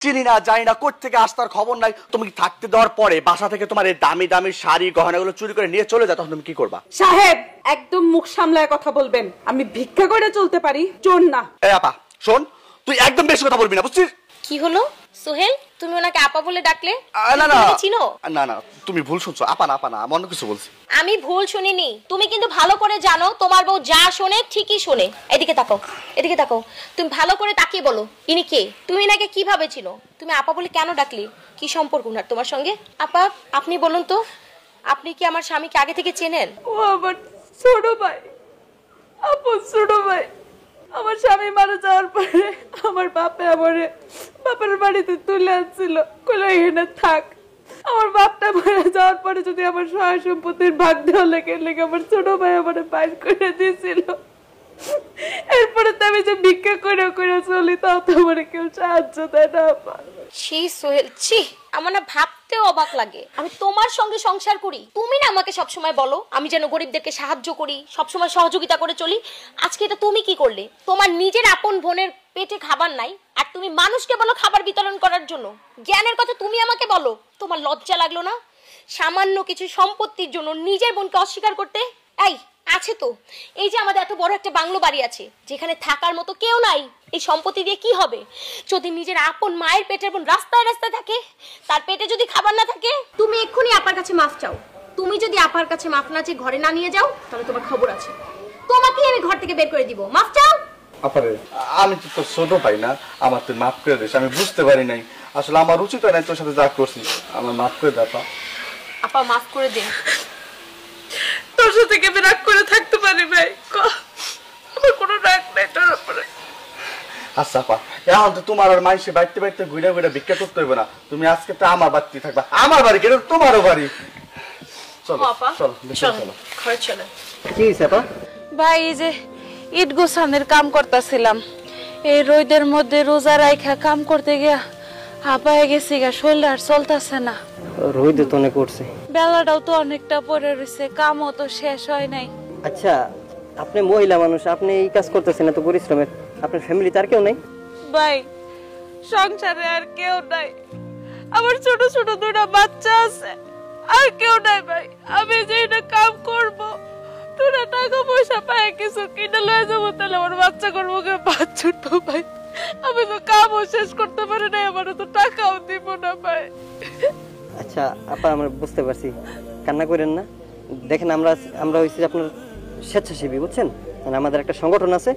চিনি না, জানি না, কোথা থেকে আসতার খবর নাই। তুমি থাকতে দেওয়ার পরে বাসা থেকে তোমার এই দামি দামি শাড়ি গহনাগুলো চুরি করে নিয়ে চলে যায়, তখন তুমি কি করবা? সাহেব, একদম মুখ সামলায় কথা বলবেন। আমি ভিক্ষা করে চলতে পারি, চোর না। এই আপা শোন, তুই একদম বেশি কথা বলবি না, বুঝছিস? কি হলো সোহেল, তুমি ওনাকে আপা বলে ডাকলে? না না চিনো? না না, তুমি ভুল শুনছো। আপা না, আপা না, আমি অন্য কিছু বলছি। আমি ভুল শুনিনি, তুমি কিন্তু ভালো করে জানো তোমার বউ যা শোনে ঠিকই শোনে। এদিকে তাকাও, এদিকে তাকাও, তুমি ভালো করে তাকিয়ে বলো ইনি কে, তুমি এনাকে কিভাবে চিনো, তুমি আপা বলে কেন ডাকলি, কি সম্পর্ক উনার তোমার সঙ্গে? আপা আপনি বলুন তো, আপনি কি আমার স্বামীকে আগে থেকে চেনেন? ও আমার ছোট ভাই, আপন ছোট ভাই। আমার স্বামী মারা যাওয়ার পরে আমার বাপের বাড়িতে তুলে আনছিল, কইলো এখানে থাক। আমার বাপটা মারা যাওয়ার পরে যদি আমার সহায় সম্পত্তির ভাগ দেওয়া লেগে আমার ছোট ভাই আমার বাইর করে দিয়েছিল। এরপরে তো আমি যে ভিক্ষা করে চলি, তাও তো আমার কেউ সাহায্য দেয় না। ছি সোহেল, ছি, আমার না ভাবতেও অবাক লাগে। আমি তোমার সঙ্গে সংসার করি, তুমি না আমাকে সবসময় বলো আমি যেন গরিবদেরকে সাহায্য করি, সবসময় সহযোগিতা করে চলি। আজকে এটা তুমি কি করলে? তোমার নিজের আপন বোনের পেটে খাবার নাই, আর তুমি মানুষকে বলো খাবার বিতরণ করার জন্য। জ্ঞানের কথা তুমি আমাকে বলো, তোমার লজ্জা লাগলো না? সামান্য কিছু সম্পত্তির জন্য নিজের বোনকে অস্বীকার করতে? এই আছে তো, এই যে আমাদের এত বড় একটা বাংলো বাড়ি আছে যেখানে থাকার মতো কেউ নাই, এই সম্পত্তি দিয়ে কি হবে? যদি নিজের আপন মায়ের পেটের বোন রাস্তায় রাস্তায় থাকে, তার পেটে যদি খাবার না থাকে, তুমি এক্ষুনি আপার কাছে মাফ চাও। তুমি যদি আপার কাছে মাফ না চেয়ে ঘরে না নিয়ে যাও, তাহলে তোমার খবর আছে, তোমাকে আমি ঘর থেকে বের করে দিব। মাফ চাও। আপারে, আমি তো তোর ছোট ভাই না, আমার তুই মাফ করে দিস। আমি বুঝতে পারি নাই, আসলে আমার উচিত হয় নাই তোর সাথে যা করছি। আমার মাফ করে দে আপা। আপা মাফ করে দিন। তোর সাথে কি আমি রাগ করে থাকতে পারি ভাই? আমার কোনো রাগ নাই তোর উপরে। আচ্ছা আপা, এখন তো তোমার আর মাইসে বাড়িতে বাড়িতে ঘুরে ঘুরে ভিক্ষা করতে হবে না। তুমি আজকে তো আমার বাড়িতে থাকবা। আমার বাড়ি কেন, তোমারও বাড়ি। চলো চলো চলো ঘরে চলো। কি হয়েছে আপা? ভাই এই যে ইট গোছানোর কাম করতেছিলাম, এই রোদের মধ্যে রোজা রাইখা কাম করতে গিয়া হাঁপায় গেছি গা, শরীর আর চলতেছে না। রোদে তো অনেক করছে, বেলাটাও তো অনেকটা পরে রয়েছে, কামও তো শেষ হয় নাই। আচ্ছা আপনি মহিলা মানুষ, আপনি এই কাজ করতেছেন এত পরিশ্রমের, আপনার ফ্যামিলিতে আর কেউ নেই? ভাই সংসারে আর কেউ নাই, আমার ছোট ছোট দুটা বাচ্চা আছে, আর কেউ নাই ভাই। আমি যে এটা কাম করব, তোরা টাকা পয়সা পায় কিছু কিনে লয়ে যাবো, তাহলে আমার বাচ্চা করবো কে? বাচ্চা তো ভাই আমি তো কামও শেষ করতে পারি না, আমার তো টাকাও দিব না ভাই। আচ্ছা আপা, আমরা বুঝতে পারছি, কান্না করেন না। দেখেন আমরা হয়েছি আপনার স্বেচ্ছাসেবী, বুঝছেন? মানে আমাদের একটা সংগঠন আছে,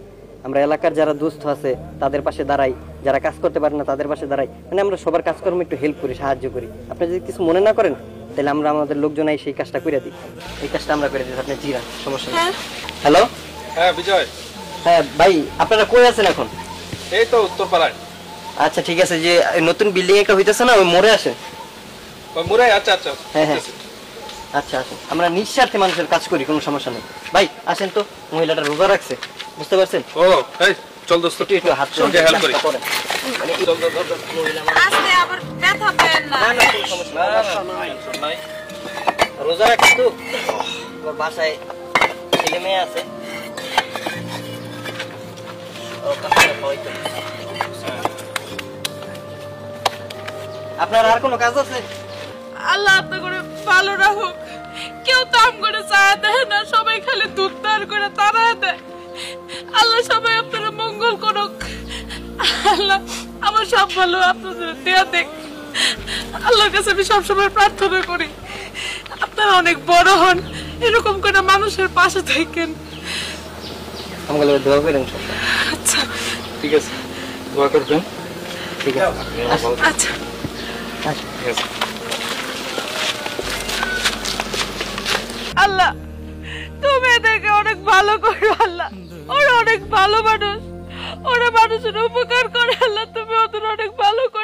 আমরা এলাকার যারা দুস্থ আছে তাদের পাশে দাঁড়াই, যারা কাজ করতে পারে না তাদের পাশে দাঁড়াই, মানে আমরা সবার কাজকর্ম একটু হেল্প করি, সাহায্য করি। আপনি যদি কিছু মনে না করেন তাহলে আমরা আমাদের লোকজনাই সেই কাজটা করে দিই। এই কাজটা আমরা করে দিই, আপনি জিরা, সমস্যা নেই। হ্যালো, হ্যাঁ বিজয়। হ্যাঁ ভাই, আপনারা কই আছেন এখন? এই তো উত্তরপাড়ায়। আচ্ছা ঠিক আছে, যে নতুন বিল্ডিং একটা হইতেছে না, ওই মোড়ে আসেন। মুরাই? আচ্ছা আচ্ছা হ্যাঁ হ্যাঁ আচ্ছা আসেন, আমরা নিঃস্বার্থে মানুষের কাজ করি, কোনো সমস্যা নেই। ভাই আসেন তো, মহিলাটা রোজা রাখছে, বুঝতে পারছেন? ও এই চল দোস্ত, একটু হাত সঙ্গে হেল্প করি। মানে চল চল চল। আস্তে, আবার ব্যথা পেন না। না না কোনো সমস্যা নাই, রোজা রাখছি তো, আমার বাসায় ছেলে মেয়ে আছে। আপনার আর কোনো কাজ আছে? আল্লাহ আপনার করে ভালো রাখুক। কেউ দাম করে চায় দেয় না, সবাই খালি দুধ দাঁড় করে তারা দেয়। আল্লাহ সবাই আপনারা মঙ্গল করুক। আল্লাহ আমার সব ভালো আপনাদের দেয়া দেখ। আল্লাহর কাছে আমি সবসময় প্রার্থনা করি আপনারা অনেক বড় হন, এরকম করে মানুষের পাশে থাকেন। আমাকে দোয়া করেন। আচ্ছা ঠিক আছে, দোয়া করবেন। ঠিক আছে, আচ্ছা ঠিক আছে। আল্লাহ তুমি এদেরকে অনেক ভালো করো। আল্লাহ ওরা অনেক ভালো মানুষ, ওরা মানুষের উপকার করে। আল্লাহ তুমি ওদের অনেক ভালো করো।